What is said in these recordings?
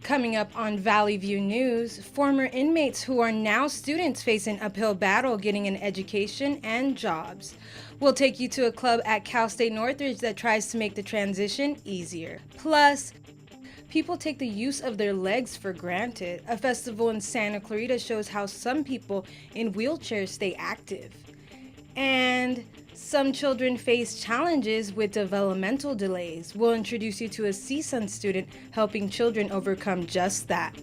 Coming up on Valley View News, former inmates who are now students face an uphill battle getting an education and jobs. We'll take you to a club at Cal State Northridge that tries to make the transition easier. Plus, people take the use of their legs for granted. A festival in Santa Clarita shows how some people in wheelchairs stay active. And some children face challenges with developmental delays. We'll introduce you to a CSUN student helping children overcome just that.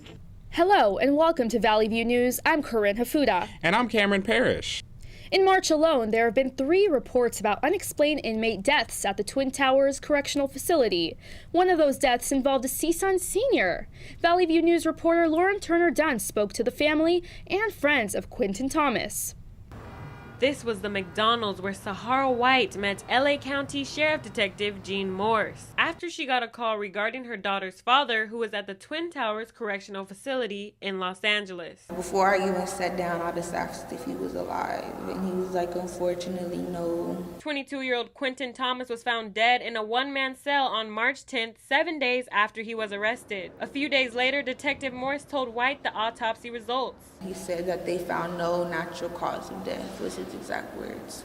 Hello and welcome to Valley View News. I'm Corinne Hafuda. And I'm Cameron Parrish. In March alone, there have been 3 reports about unexplained inmate deaths at the Twin Towers Correctional Facility. One of those deaths involved a CSUN senior. Valley View News reporter Lauren Turner-Dunn spoke to the family and friends of Quentin Thomas. This was the McDonald's where Sahara White met LA County Sheriff Detective Jean Morse after she got a call regarding her daughter's father, who was at the Twin Towers Correctional Facility in Los Angeles. Before I even sat down, I just asked if he was alive, and he was like, unfortunately, no. 22-year-old Quentin Thomas was found dead in a one-man cell on March 10th, 7 days after he was arrested. A few days later, Detective Morse told White the autopsy results. He said that they found no natural cause of death, was his exact words.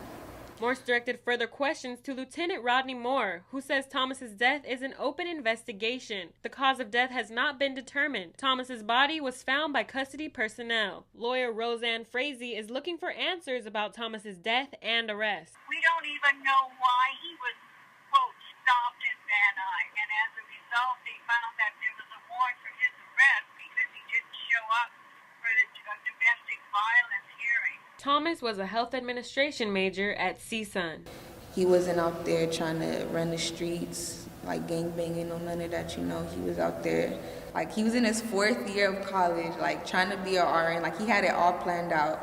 Morse directed further questions to Lieutenant Rodney Moore, who says Thomas's death is an open investigation. The cause of death has not been determined. Thomas's body was found by custody personnel. Lawyer Roseanne Frazee is looking for answers about Thomas's death and arrest. We don't even know why he was, quote, stopped in Van Nuys, and as a result, they found that there was a warrant for his arrest because he didn't show up for the domestic violence hearing. Thomas was a health administration major at CSUN. He wasn't out there trying to run the streets, like gangbanging or none of that, you know. He was out there, like he was in his 4th year of college, like trying to be an RN, like he had it all planned out.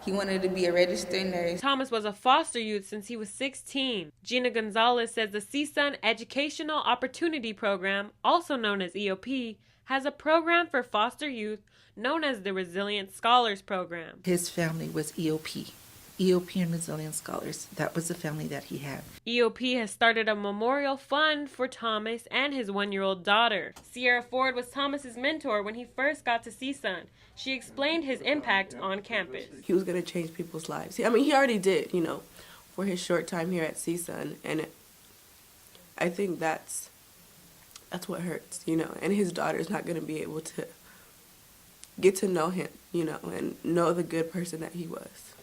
He wanted to be a registered nurse. Thomas was a foster youth since he was 16. Gina Gonzalez says the CSUN Educational Opportunity Program, also known as EOP, has a program for foster youth known as the Resilient Scholars Program. His family was EOP and Resilient Scholars. That was the family that he had. EOP has started a memorial fund for Thomas and his 1-year-old daughter. Sierra Ford was Thomas's mentor when he first got to CSUN. She explained his impact on campus. He was going to change people's lives. I mean, he already did, you know, for his short time here at CSUN. And I think that's what hurts, you know, and his daughter's not going to be able to get to know him, you know, and know the good person that he was.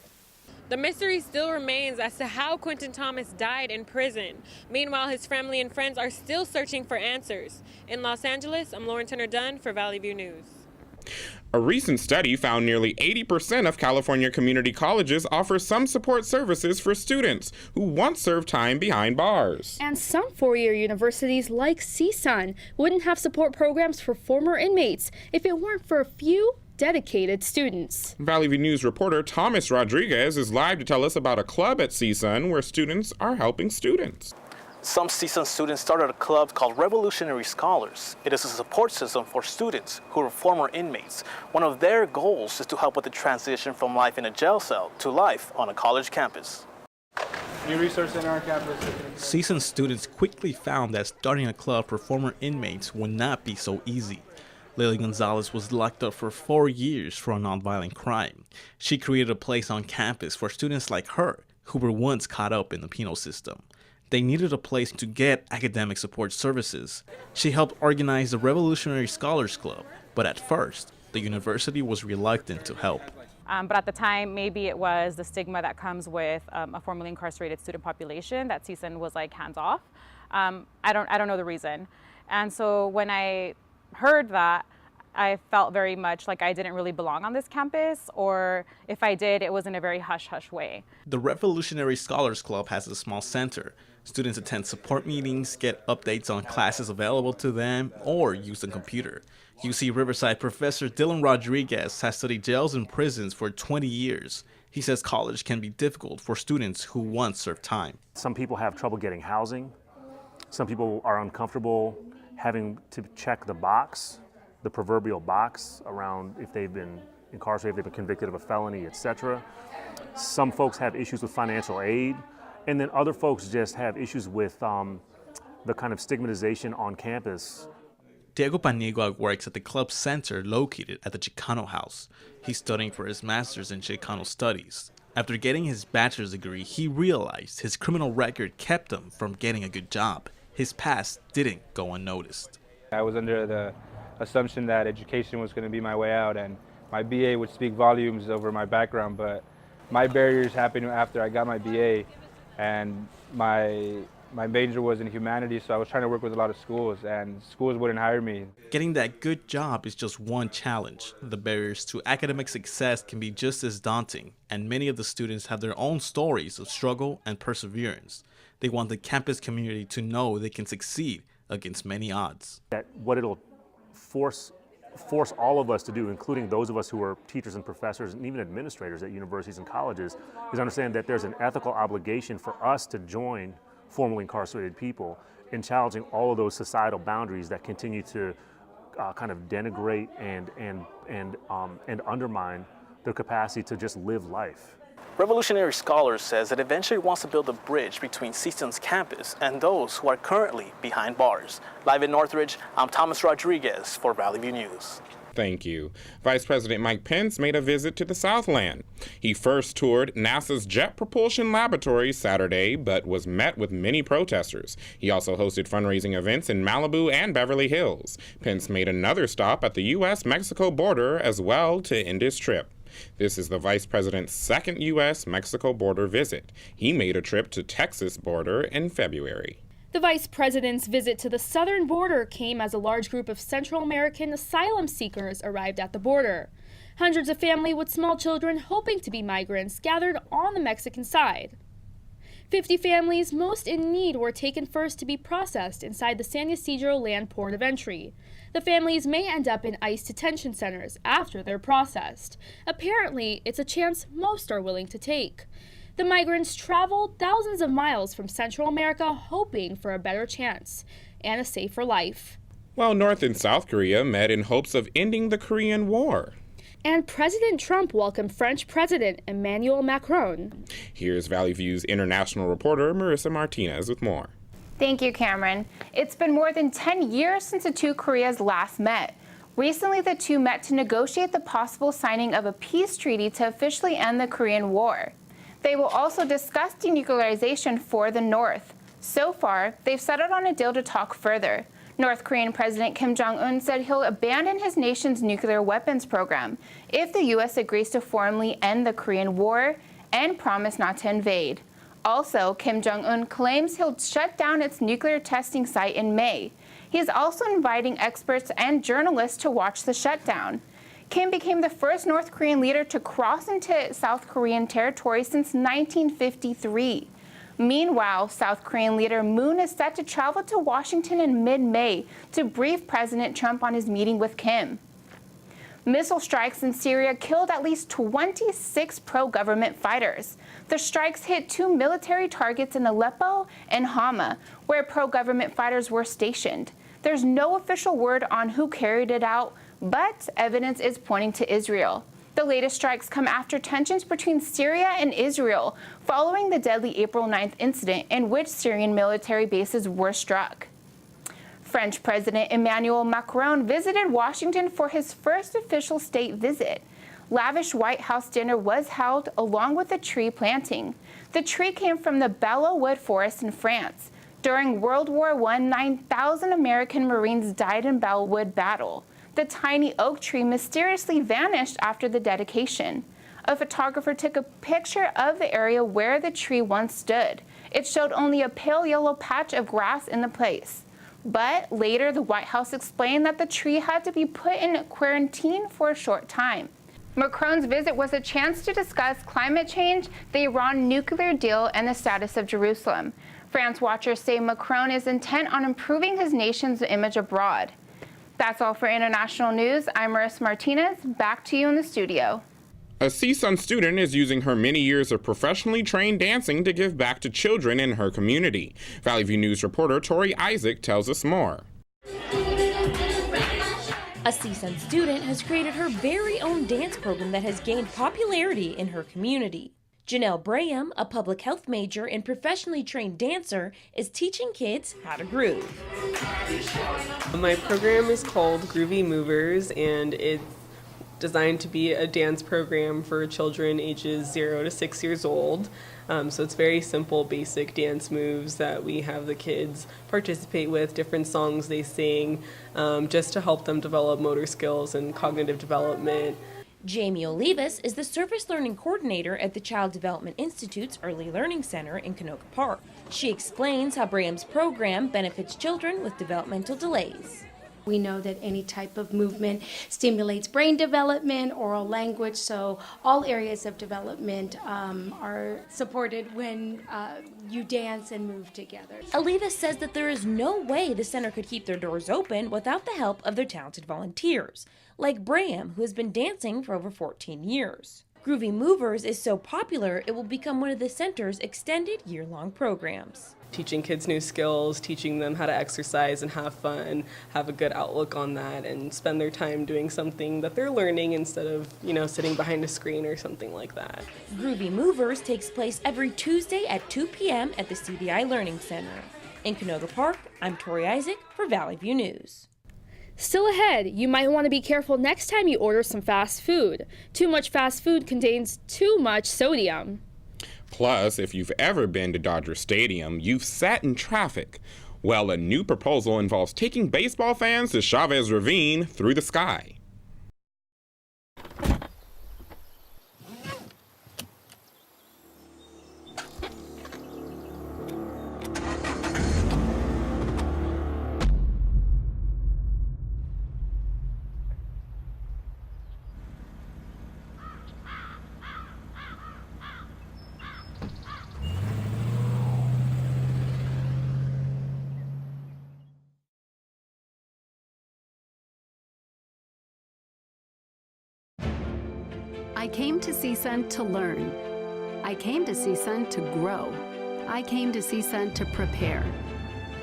The mystery still remains as to how Quentin Thomas died in prison. Meanwhile, his family and friends are still searching for answers. In Los Angeles, I'm Lauren Turner-Dunn for Valley View News. A recent study found nearly 80% of California community colleges offer some support services for students who once served time behind bars. And some 4-year universities like CSUN wouldn't have support programs for former inmates if it weren't for a few dedicated students. Valley View News reporter Thomas Rodriguez is live to tell us about a club at CSUN where students are helping students. Some CSUN students started a club called Revolutionary Scholars. It is a support system for students who are former inmates. One of their goals is to help with the transition from life in a jail cell to life on a college campus. New resource center on campus. CSUN students quickly found that starting a club for former inmates would not be so easy. Lily Gonzalez was locked up for 4 years for a nonviolent crime. She created a place on campus for students like her who were once caught up in the penal system. They needed a place to get academic support services. She helped organize the Revolutionary Scholars Club, but at first, the university was reluctant to help. But at the time, maybe it was the stigma that comes with a formerly incarcerated student population that CSUN was like hands off. I don't know the reason. And so when I heard that, I felt very much like I didn't really belong on this campus, or if I did, it was in a very hush-hush way. The Revolutionary Scholars Club has a small center. Students attend support meetings, get updates on classes available to them, or use the computer. UC Riverside professor Dylan Rodriguez has studied jails and prisons for 20 years. He says college can be difficult for students who once served time. Some people have trouble getting housing. Some people are uncomfortable having to check the box, the proverbial box around if they've been incarcerated, if they've been convicted of a felony, etc. Some folks have issues with financial aid, and then other folks just have issues with the kind of stigmatization on campus. Diego Paniagua works at the club center located at the Chicano House. He's studying for his master's in Chicano studies. After getting his bachelor's degree, he realized his criminal record kept him from getting a good job. His past didn't go unnoticed. I was under the assumption that education was going to be my way out, and my BA would speak volumes over my background, but my barriers happened after I got my BA, and my major was in humanities, so I was trying to work with a lot of schools, and schools wouldn't hire me. Getting that good job is just one challenge. The barriers to academic success can be just as daunting, and many of the students have their own stories of struggle and perseverance. They want the campus community to know they can succeed against many odds. That what it'll force all of us to do, including those of us who are teachers and professors and even administrators at universities and colleges, is understand that there's an ethical obligation for us to join formerly incarcerated people in challenging all of those societal boundaries that continue to kind of denigrate and undermine their capacity to just live life. Revolutionary Scholars says it eventually wants to build a bridge between CSUN's campus and those who are currently behind bars. Live in Northridge, I'm Thomas Rodriguez for Valley View News. Thank you. Vice President Mike Pence made a visit to the Southland. He first toured NASA's Jet Propulsion Laboratory Saturday, but was met with many protesters. He also hosted fundraising events in Malibu and Beverly Hills. Pence made another stop at the U.S.-Mexico border as well to end his trip. This is the Vice President's second U.S.-Mexico border visit. He made a trip to Texas border in February. The Vice President's visit to the southern border came as a large group of Central American asylum seekers arrived at the border. Hundreds of families with small children hoping to be migrants gathered on the Mexican side. 50 families most in need were taken first to be processed inside the San Ysidro land port of entry. The families may end up in ICE detention centers after they're processed. Apparently, it's a chance most are willing to take. The migrants traveled thousands of miles from Central America hoping for a better chance and a safer life. While North and South Korea met in hopes of ending the Korean War. And President Trump welcomed French President Emmanuel Macron. Here's Valley View's international reporter Marissa Martinez with more. Thank you, Cameron. It's been more than 10 years since the two Koreas last met. Recently, the two met to negotiate the possible signing of a peace treaty to officially end the Korean War. They will also discuss denuclearization for the North. So far, they've settled on a deal to talk further. North Korean President Kim Jong-un said he'll abandon his nation's nuclear weapons program if the U.S. agrees to formally end the Korean War and promise not to invade. Also, Kim Jong-un claims he'll shut down its nuclear testing site in May. He's also inviting experts and journalists to watch the shutdown. Kim became the first North Korean leader to cross into South Korean territory since 1953. Meanwhile, South Korean leader Moon is set to travel to Washington in mid-May to brief President Trump on his meeting with Kim. Missile strikes in Syria killed at least 26 pro-government fighters. The strikes hit two military targets in Aleppo and Hama, where pro-government fighters were stationed. There's no official word on who carried it out, but evidence is pointing to Israel. The latest strikes come after tensions between Syria and Israel following the deadly April 9th incident in which Syrian military bases were struck. French President Emmanuel Macron visited Washington for his first official state visit. Lavish White House dinner was held along with a tree planting. The tree came from the Belleau wood forest in France. During World War I, 9,000 American Marines died in Belleau wood battle. The tiny oak tree mysteriously vanished after the dedication. A photographer took a picture of the area where the tree once stood. It showed only a pale yellow patch of grass in the place. But later, the White House explained that the tree had to be put in quarantine for a short time. Macron's visit was a chance to discuss climate change, the Iran nuclear deal, and the status of Jerusalem. France watchers say Macron is intent on improving his nation's image abroad. That's all for international news. I'm Marissa Martinez. Back to you in the studio. A CSUN student is using her many years of professionally trained dancing to give back to children in her community. Valley View News reporter Tori Isaac tells us more. A CSUN student has created her very own dance program that has gained popularity in her community. Janelle Braham, a public health major and professionally trained dancer, is teaching kids how to groove. My program is called Groovy Movers, and it's designed to be a dance program for children ages 0 to 6 years old. So it's very simple, basic dance moves that we have the kids participate with, different songs they sing, just to help them develop motor skills and cognitive development. Jamie Olivas is the Service Learning Coordinator at the Child Development Institute's Early Learning Center in Canoga Park. She explains how Braham's program benefits children with developmental delays. We know that any type of movement stimulates brain development, oral language, so all areas of development are supported when you dance and move together. Olivas says that there is no way the center could keep their doors open without the help of their talented volunteers, like Braham, who has been dancing for over 14 years. Groovy Movers is so popular, it will become one of the center's extended year-long programs. Teaching kids new skills, teaching them how to exercise and have fun, have a good outlook on that, and spend their time doing something that they're learning instead of, sitting behind a screen or something like that. Groovy Movers takes place every Tuesday at 2 p.m. at the CDI Learning Center. In Canoga Park, I'm Tori Isaac for Valley View News. Still ahead, you might want to be careful next time you order some fast food. Too much fast food contains too much sodium. Plus, if you've ever been to Dodger Stadium, you've sat in traffic. Well, a new proposal involves taking baseball fans to Chavez Ravine through the sky. I came to CSUN to learn. I came to CSUN to grow. I came to CSUN to prepare.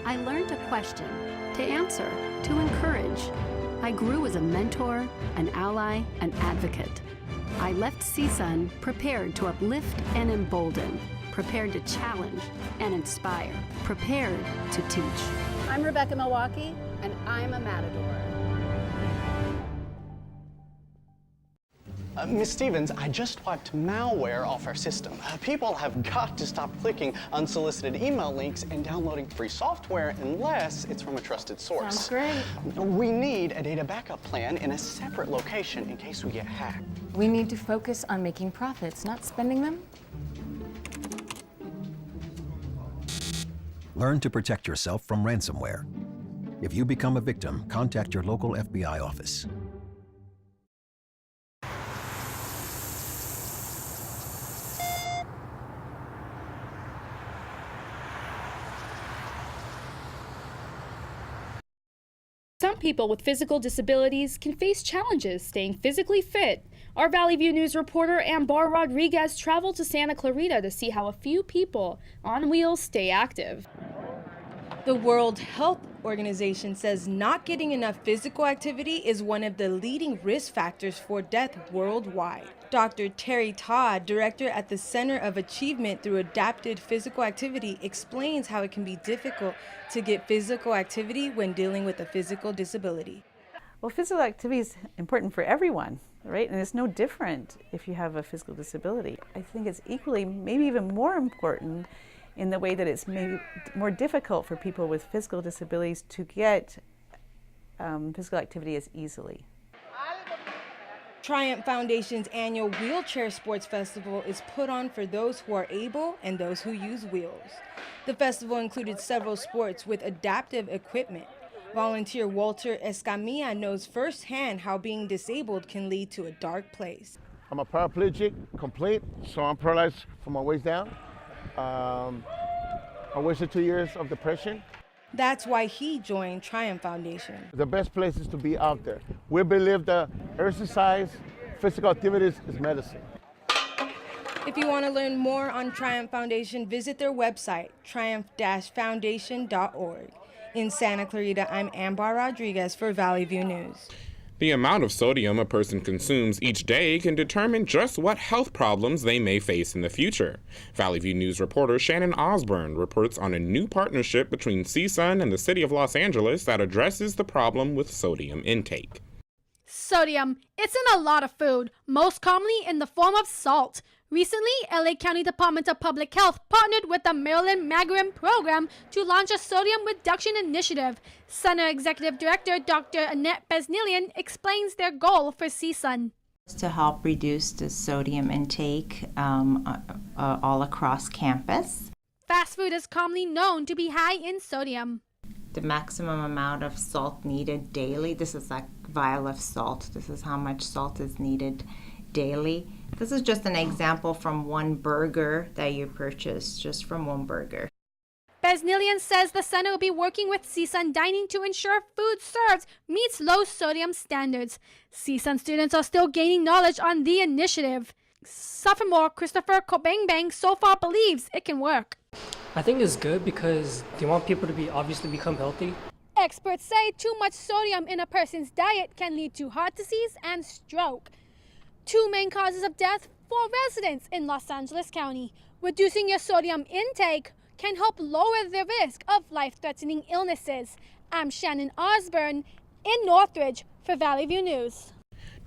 I learned to question, to answer, to encourage. I grew as a mentor, an ally, an advocate. I left CSUN prepared to uplift and embolden, prepared to challenge and inspire, prepared to teach. I'm Rebecca Milwaukee, and I'm a Matador. Ms. Stevens, I just wiped malware off our system. People have got to stop clicking unsolicited email links and downloading free software unless it's from a trusted source. Sounds great. We need a data backup plan in a separate location in case we get hacked. We need to focus on making profits, not spending them. Learn to protect yourself from ransomware. If you become a victim, contact your local FBI office. Some people with physical disabilities can face challenges staying physically fit. Our Valley View News reporter Ambar Rodriguez traveled to Santa Clarita to see how a few people on wheels stay active. The World Health Organization says not getting enough physical activity is one of the leading risk factors for death worldwide. Dr. Terry Todd, director at the Center of Achievement through Adapted Physical Activity, explains how it can be difficult to get physical activity when dealing with a physical disability. Well, physical activity is important for everyone, right? And it's no different if you have a physical disability. I think it's equally, maybe even more important in the way that it's maybe more difficult for people with physical disabilities to get physical activity as easily. Triumph Foundation's annual Wheelchair Sports Festival is put on for those who are able and those who use wheels. The festival included several sports with adaptive equipment. Volunteer Walter Escamilla knows firsthand how being disabled can lead to a dark place. I'm a paraplegic, complete, so I'm paralyzed from my waist down. I wasted 2 years of depression. That's why he joined Triumph Foundation. The best place is to be out there. We believe that exercise, physical activities is medicine. If you want to learn more on Triumph Foundation, visit their website, triumph-foundation.org. In Santa Clarita, I'm Ambar Rodriguez for Valley View News. The amount of sodium a person consumes each day can determine just what health problems they may face in the future. Valley View News reporter Shannon Osborne reports on a new partnership between CSUN and the city of Los Angeles that addresses the problem with sodium intake. Sodium. It's in a lot of food, most commonly in the form of salt. Recently, LA County Department of Public Health partnered with the Maryland Magarin program to launch a sodium reduction initiative. Center Executive Director Dr. Annette Besnilian explains their goal for CSUN. To help reduce the sodium intake all across campus. Fast food is commonly known to be high in sodium. The maximum amount of salt needed daily, this is like vial of salt. This is how much salt is needed daily. This is just an example from one burger that you purchase, just from one burger. Besnilian says the center will be working with CSUN Dining to ensure food served meets low sodium standards. CSUN students are still gaining knowledge on the initiative. Sophomore Christopher Kobangbang so far believes it can work. I think it's good because they want people to obviously become healthy. Experts say too much sodium in a person's diet can lead to heart disease and stroke. Two main causes of death for residents in Los Angeles County. Reducing your sodium intake can help lower the risk of life-threatening illnesses. I'm Shannon Osborne in Northridge for Valley View News.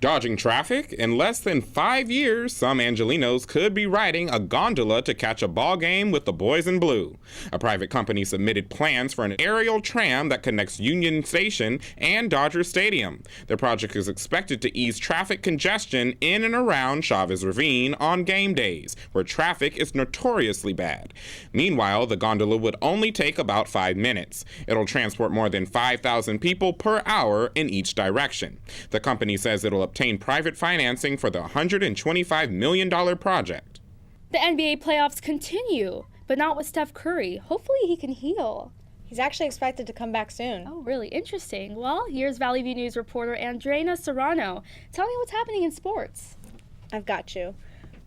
Dodging traffic? In less than 5 years, some Angelinos could be riding a gondola to catch a ball game with the boys in blue. A private company submitted plans for an aerial tram that connects Union Station and Dodger Stadium. The project is expected to ease traffic congestion in and around Chavez Ravine on game days, where traffic is notoriously bad. Meanwhile, the gondola would only take about 5 minutes. It'll transport more than 5,000 people per hour in each direction. The company says it'll obtain private financing for the $125 million project. The NBA playoffs continue, but not with Steph Curry. Hopefully he can heal. He's actually expected to come back soon. Oh, really? Interesting. Well, here's Valley View News reporter Andreina Serrano. Tell me what's happening in sports. I've got you.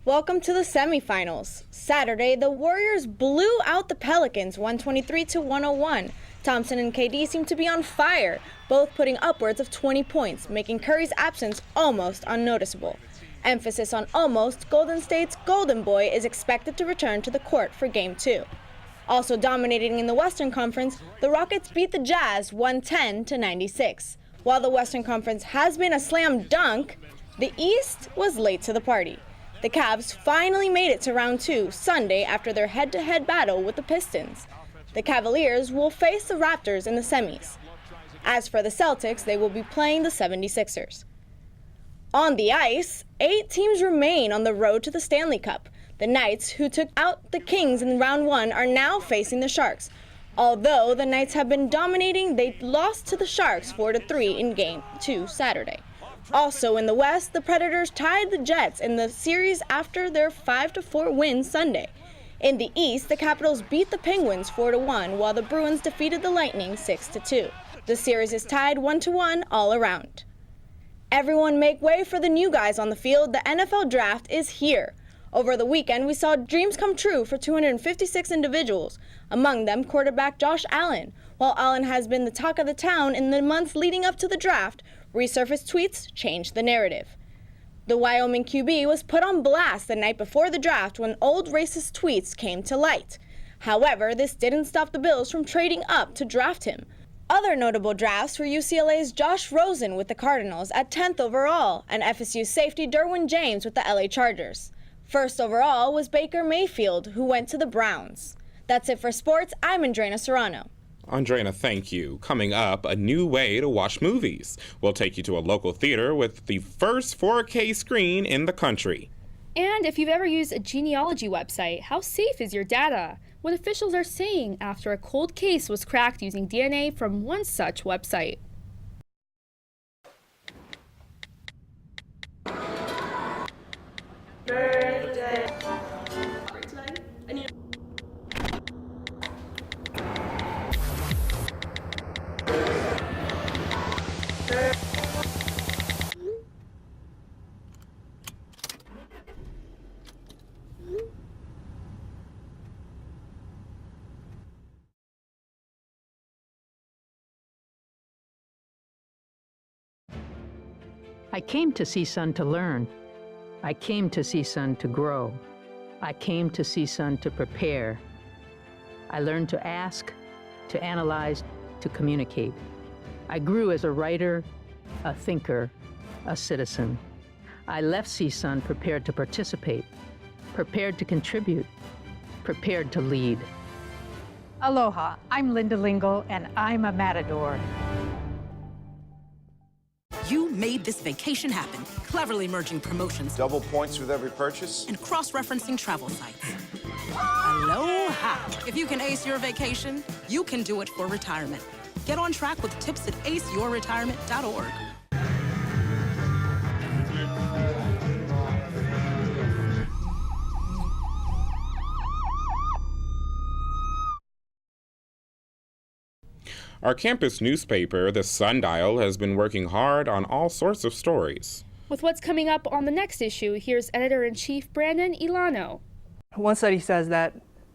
Welcome to the semifinals. Saturday, the Warriors blew out the Pelicans 123-101. Thompson and KD seem to be on fire, both putting upwards of 20 points, making Curry's absence almost unnoticeable. Emphasis on almost, Golden State's Golden Boy is expected to return to the court for Game 2. Also dominating in the Western Conference, the Rockets beat the Jazz 110-96. While the Western Conference has been a slam dunk, the East was late to the party. The Cavs finally made it to round 2 Sunday after their head-to-head battle with the Pistons. The Cavaliers will face the Raptors in the semis. As for the Celtics, they will be playing the 76ers. On the ice, 8 teams remain on the road to the Stanley Cup. The Knights, who took out the Kings in round 1, are now facing the Sharks. Although the Knights have been dominating, they lost to the Sharks 4-3 in Game 2 Saturday. Also in the West, the Predators tied the Jets in the series after their 5-4 win Sunday. In the East, the Capitals beat the Penguins 4-1, while the Bruins defeated the Lightning 6-2. The series is tied 1-1 all around. Everyone make way for the new guys on the field. The NFL draft is here. Over the weekend, we saw dreams come true for 256 individuals, among them quarterback Josh Allen. While Allen has been the talk of the town in the months leading up to the draft, resurfaced tweets changed the narrative. The Wyoming QB was put on blast the night before the draft when old racist tweets came to light. However, this didn't stop the Bills from trading up to draft him. Other notable drafts were UCLA's Josh Rosen with the Cardinals at 10th overall, and FSU's safety Derwin James with the LA Chargers. First overall was Baker Mayfield, who went to the Browns. That's it for sports. I'm Andreina Serrano. Andreina, thank you. Coming up, a new way to watch movies. We'll take you to a local theater with the first 4K screen in the country. And if you've ever used a genealogy website, how safe is your data? What officials are saying after a cold case was cracked using DNA from one such website. I came to CSUN to learn. I came to CSUN to grow. I came to CSUN to prepare. I learned to ask, to analyze, to communicate. I grew as a writer, a thinker, a citizen. I left CSUN prepared to participate, prepared to contribute, prepared to lead. Aloha, I'm Linda Lingle, and I'm a matador. You made this vacation happen, cleverly merging promotions, double points with every purchase, and cross-referencing travel sites. Aloha! If you can ace your vacation, you can do it for retirement. Get on track with tips at aceyourretirement.org. Our campus newspaper, the Sundial, has been working hard on all sorts of stories. With what's coming up on the next issue, here's Editor-in-Chief Brandon Ilano. One study says that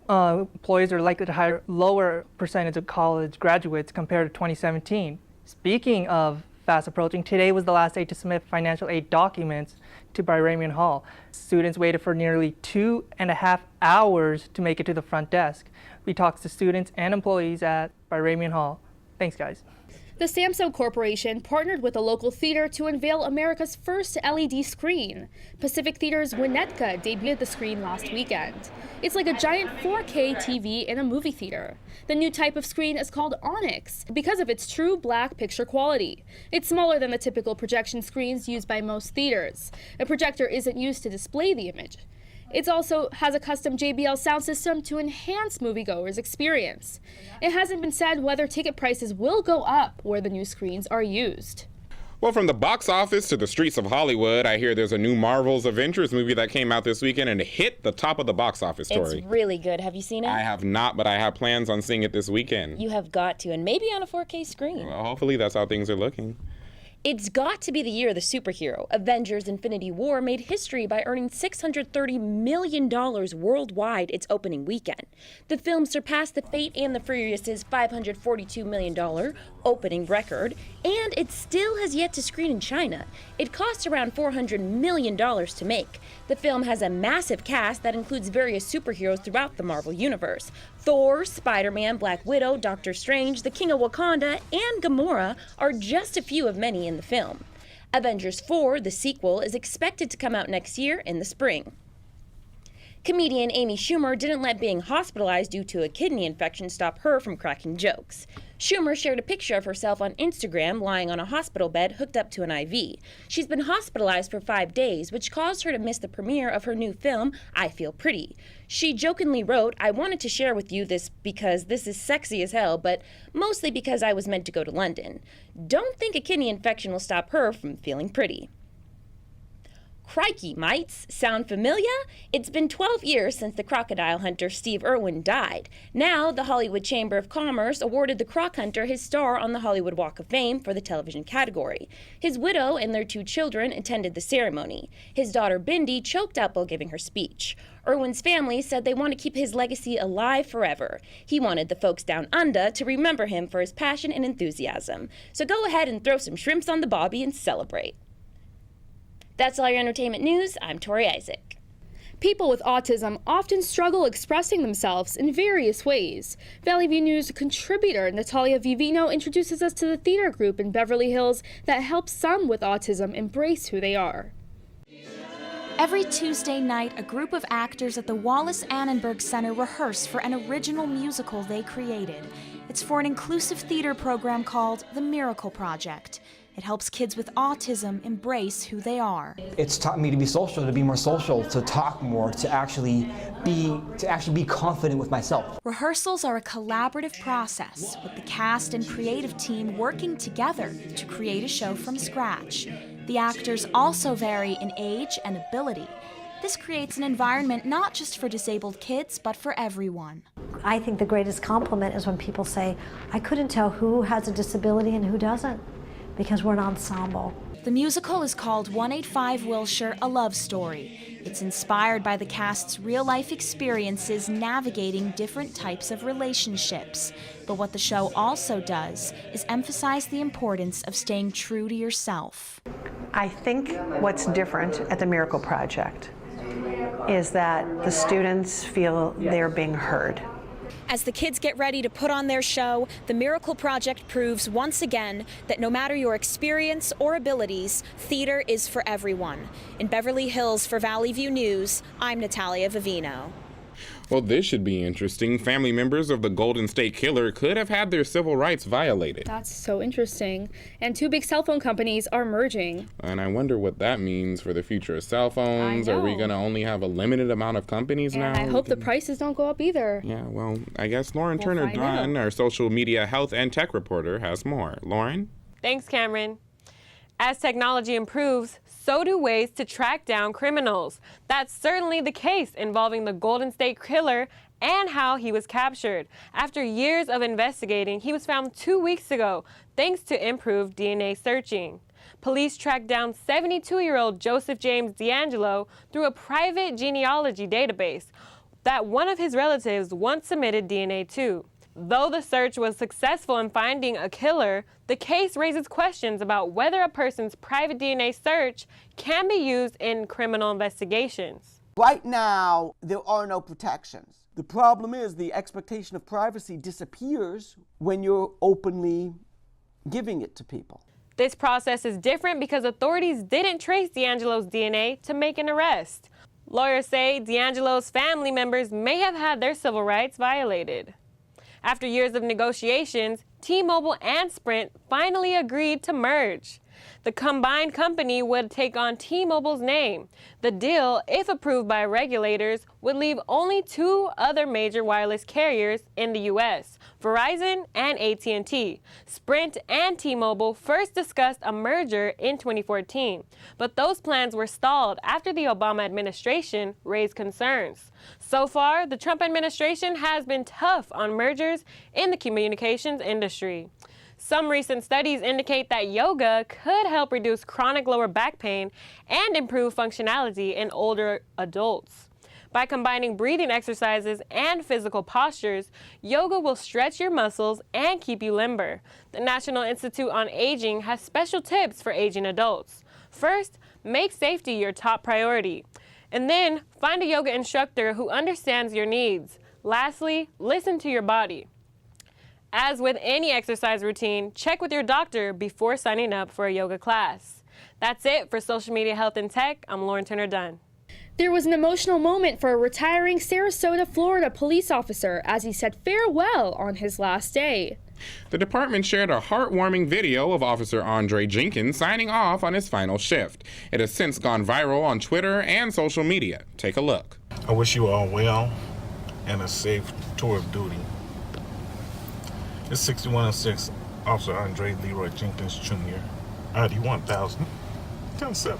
employers are likely to hire lower percentage of college graduates compared to 2017. Speaking of fast approaching, today was the last day to submit financial aid documents to Byramien Hall. Students waited for nearly 2.5 hours to make it to the front desk. We talked to students and employees at Byramien Hall. Thanks, guys. The Samsung Corporation partnered with a local theater to unveil America's first LED screen. Pacific Theater's Winnetka debuted the screen last weekend. It's like a giant 4K TV in a movie theater. The new type of screen is called Onyx because of its true black picture quality. It's smaller than the typical projection screens used by most theaters. A projector isn't used to display the image. It also has a custom JBL sound system to enhance moviegoers' experience. It hasn't been said whether ticket prices will go up where the new screens are used. Well, from the box office to the streets of Hollywood, I hear there's a new Marvel's Avengers movie that came out this weekend and hit the top of the box office story. It's really good. Have you seen it? I have not, but I have plans on seeing it this weekend. You have got to, and maybe on a 4K screen. Well, hopefully that's how things are looking. It's got to be the year of the superhero. Avengers Infinity War made history by earning $630 million worldwide its opening weekend. The film surpassed The Fate and the Furious' $542 million opening record, and it still has yet to screen in China. It cost around $400 million to make. The film has a massive cast that includes various superheroes throughout the Marvel Universe. Thor, Spider-Man, Black Widow, Doctor Strange, the King of Wakanda, and Gamora are just a few of many in the film. Avengers 4, the sequel, is expected to come out next year in the spring. Comedian Amy Schumer didn't let being hospitalized due to a kidney infection stop her from cracking jokes. Schumer shared a picture of herself on Instagram lying on a hospital bed hooked up to an IV. She's been hospitalized for 5 days, which caused her to miss the premiere of her new film, I Feel Pretty. She jokingly wrote, "I wanted to share with you this because this is sexy as hell, but mostly because I was meant to go to London." Don't think a kidney infection will stop her from feeling pretty. Crikey, mites. Sound familiar? It's been 12 years since the crocodile hunter Steve Irwin died. Now, the Hollywood Chamber of Commerce awarded the croc hunter his star on the Hollywood Walk of Fame for the television category. His widow and their 2 children attended the ceremony. His daughter Bindi choked up while giving her speech. Irwin's family said they want to keep his legacy alive forever. He wanted the folks down under to remember him for his passion and enthusiasm. So go ahead and throw some shrimps on the bobby and celebrate. That's all your entertainment news. I'm Tori Isaac. People with autism often struggle expressing themselves in various ways. Valley View News contributor Natalia Vivino introduces us to the theater group in Beverly Hills that helps some with autism embrace who they are. Every Tuesday night, a group of actors at the Wallace Annenberg Center rehearse for an original musical they created. It's for an inclusive theater program called The Miracle Project. It helps kids with autism embrace who they are. It's taught me to be social, to be more social, to talk more, to actually be confident with myself. Rehearsals are a collaborative process with the cast and creative team working together to create a show from scratch. The actors also vary in age and ability. This creates an environment not just for disabled kids, but for everyone. I think the greatest compliment is when people say, I couldn't tell who has a disability and who doesn't, because we're an ensemble. The musical is called 185 Wilshire, A Love Story. It's inspired by the cast's real-life experiences navigating different types of relationships. But what the show also does is emphasize the importance of staying true to yourself. I think what's different at the Miracle Project is that the students feel they're being heard. As the kids get ready to put on their show, the Miracle Project proves once again that no matter your experience or abilities, theater is for everyone. In Beverly Hills for Valley View News, I'm Natalia Vivino. Well, this should be interesting. Family members of the Golden State Killer could have had their civil rights violated. That's so interesting. And two big cell phone companies are merging. And I wonder what that means for the future of cell phones. Are we going to only have a limited amount of companies now? I hope the prices don't go up either. Yeah, well, I guess Lauren Turner Dunn, our social media health and tech reporter, has more. Lauren? Thanks, Cameron. As technology improves, so do ways to track down criminals. That's certainly the case involving the Golden State Killer and how he was captured. After years of investigating, he was found 2 weeks ago, thanks to improved DNA searching. Police tracked down 72-year-old Joseph James D'Angelo through a private genealogy database that one of his relatives once submitted DNA to. Though the search was successful in finding a killer, the case raises questions about whether a person's private DNA search can be used in criminal investigations. Right now, there are no protections. The problem is the expectation of privacy disappears when you're openly giving it to people. This process is different because authorities didn't trace D'Angelo's DNA to make an arrest. Lawyers say D'Angelo's family members may have had their civil rights violated. After years of negotiations, T-Mobile and Sprint finally agreed to merge. The combined company would take on T-Mobile's name. The deal, if approved by regulators, would leave only two other major wireless carriers in the U.S., Verizon and AT&T. Sprint and T-Mobile first discussed a merger in 2014, but those plans were stalled after the Obama administration raised concerns. So far, the Trump administration has been tough on mergers in the communications industry. Some recent studies indicate that yoga could help reduce chronic lower back pain and improve functionality in older adults. By combining breathing exercises and physical postures, yoga will stretch your muscles and keep you limber. The National Institute on Aging has special tips for aging adults. First, make safety your top priority. And then, find a yoga instructor who understands your needs. Lastly, listen to your body. As with any exercise routine, check with your doctor before signing up for a yoga class. That's it for Social Media Health and Tech. I'm Lauren Turner Dunn. There was an emotional moment for a retiring Sarasota, Florida police officer as he said farewell on his last day. The department shared a heartwarming video of Officer Andre Jenkins signing off on his final shift. It has since gone viral on Twitter and social media. Take a look. I wish you all well and a safe tour of duty. It's 6106, Officer Andre Leroy Jenkins Jr. ID 1000. 10-7.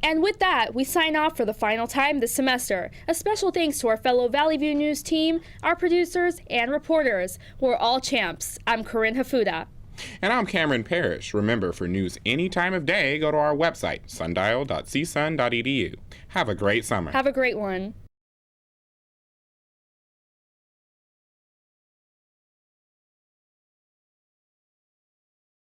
And with that, we sign off for the final time this semester. A special thanks to our fellow Valley View News team, our producers, and reporters. We're all champs. I'm Corinne Hafuda. And I'm Cameron Parrish. Remember, for news any time of day, go to our website, sundial.csun.edu. Have a great summer. Have a great one.